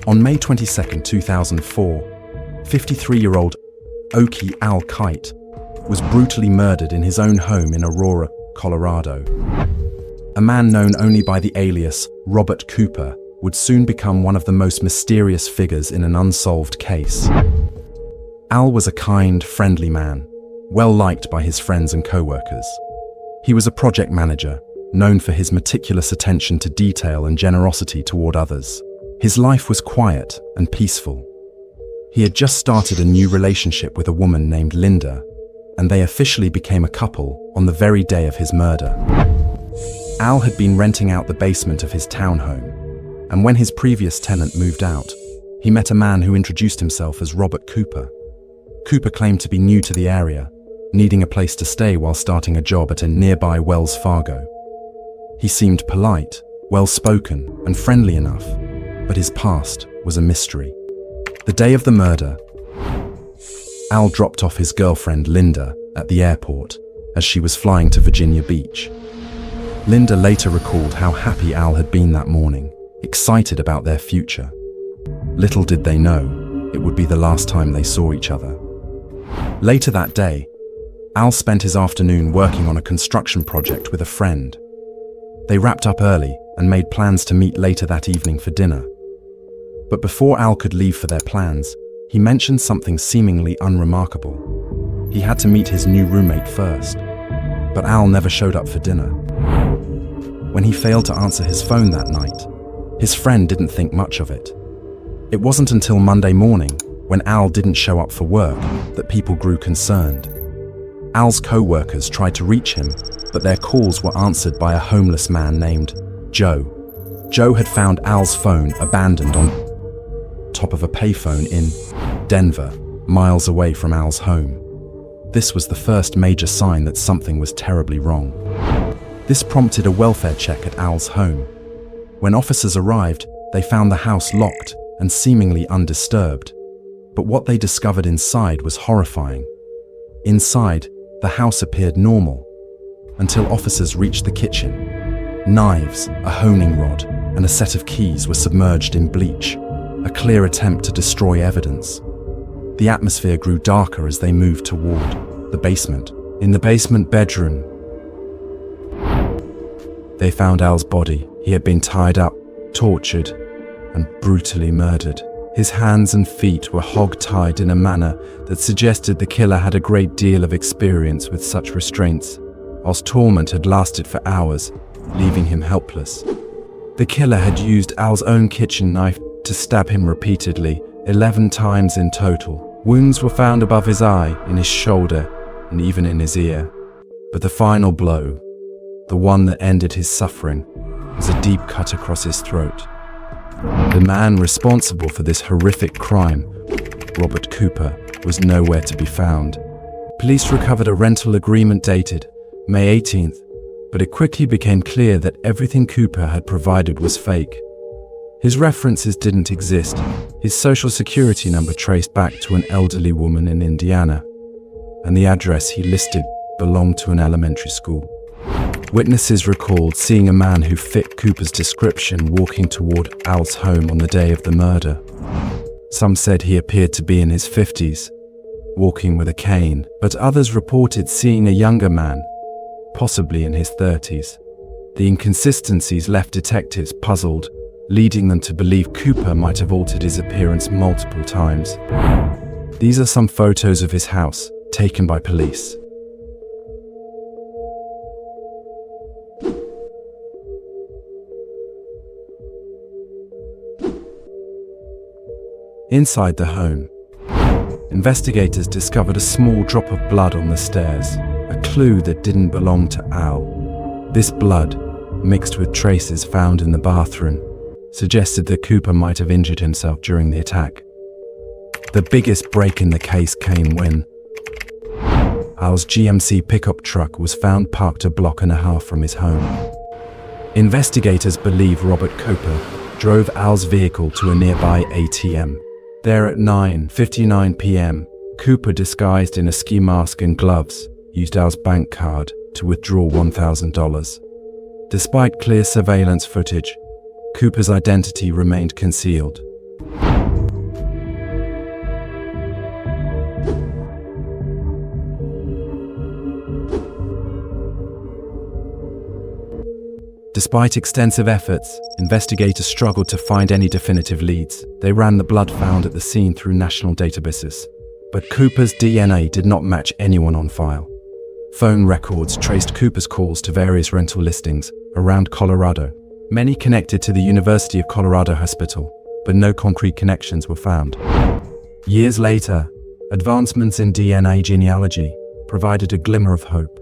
On May 22, 2004, 53-year-old Oakey Al Kite was brutally murdered in his own home in Aurora, Colorado. A man known only by the alias Robert Cooper would soon become one of the most mysterious figures in an unsolved case. Al was a kind, friendly man, well liked by his friends and co-workers. He was a project manager, known for his meticulous attention to detail and generosity toward others. His life was quiet and peaceful. He had just started a new relationship with a woman named Linda, and they officially became a couple on the very day of his murder. Al had been renting out the basement of his townhome, and when his previous tenant moved out, he met a man who introduced himself as Robert Cooper. Cooper claimed to be new to the area, needing a place to stay while starting a job at a nearby Wells Fargo. He seemed polite, well-spoken, and friendly enough, but his past was a mystery. The day of the murder, Al dropped off his girlfriend Linda at the airport as she was flying to Virginia Beach. Linda later recalled how happy Al had been that morning, excited about their future. Little did they know, it would be the last time they saw each other. Later that day, Al spent his afternoon working on a construction project with a friend. They wrapped up early and made plans to meet later that evening for dinner. But before Al could leave for their plans, he mentioned something seemingly unremarkable. He had to meet his new roommate first, but Al never showed up for dinner. When he failed to answer his phone that night, his friend didn't think much of it. It wasn't until Monday morning, when Al didn't show up for work, that people grew concerned. Al's co-workers tried to reach him, but their calls were answered by a homeless man named Joe. Joe had found Al's phone abandoned on top of a payphone in Denver, miles away from Al's home. This was the first major sign that something was terribly wrong. This prompted a welfare check at Al's home. When officers arrived, they found the house locked and seemingly undisturbed. But what they discovered inside was horrifying. Inside, the house appeared normal, until officers reached the kitchen. Knives, a honing rod, and a set of keys were submerged in bleach, a clear attempt to destroy evidence. The atmosphere grew darker as they moved toward the basement. In the basement bedroom, they found Al's body. He had been tied up, tortured, and brutally murdered. His hands and feet were hog-tied in a manner that suggested the killer had a great deal of experience with such restraints. Al's torment had lasted for hours, leaving him helpless. The killer had used Al's own kitchen knife to stab him repeatedly, 11 times in total. Wounds were found above his eye, in his shoulder, and even in his ear. But the final blow, the one that ended his suffering, was a deep cut across his throat. The man responsible for this horrific crime, Robert Cooper, was nowhere to be found. Police recovered a rental agreement dated May 18th, but it quickly became clear that everything Cooper had provided was fake. His references didn't exist. His social security number traced back to an elderly woman in Indiana, and the address he listed belonged to an elementary school. Witnesses recalled seeing a man who fit Cooper's description walking toward Al's home on the day of the murder. Some said he appeared to be in his 50s, walking with a cane, but others reported seeing a younger man, possibly in his 30s. The inconsistencies left detectives puzzled, leading them to believe Cooper might have altered his appearance multiple times. These are some photos of his house, taken by police. Inside the home, investigators discovered a small drop of blood on the stairs, a clue that didn't belong to Al. This blood, mixed with traces found in the bathroom, suggested that Cooper might have injured himself during the attack. The biggest break in the case came when Al's GMC pickup truck was found parked a block and a half from his home. Investigators believe Robert Cooper drove Al's vehicle to a nearby ATM. There at 9:59 p.m., Cooper, disguised in a ski mask and gloves, used Al's bank card to withdraw $1,000. Despite clear surveillance footage, Cooper's identity remained concealed. Despite extensive efforts, investigators struggled to find any definitive leads. They ran the blood found at the scene through national databases, but Cooper's DNA did not match anyone on file. Phone records traced Cooper's calls to various rental listings around Colorado, many connected to the University of Colorado Hospital, but no concrete connections were found. Years later, advancements in DNA genealogy provided a glimmer of hope.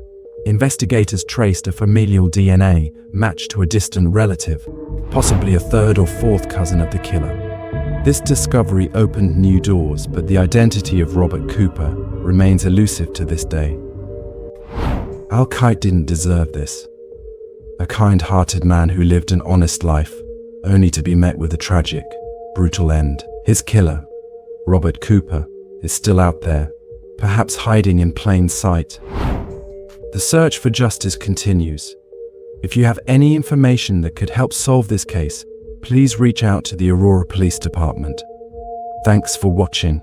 Investigators traced a familial DNA match to a distant relative, possibly a third or fourth cousin of the killer. This discovery opened new doors, but the identity of Robert Cooper remains elusive to this day. Al Kite didn't deserve this. A kind-hearted man who lived an honest life, only to be met with a tragic, brutal end. His killer, Robert Cooper, is still out there, perhaps hiding in plain sight. The search for justice continues. If you have any information that could help solve this case, please reach out to the Aurora Police Department. Thanks for watching.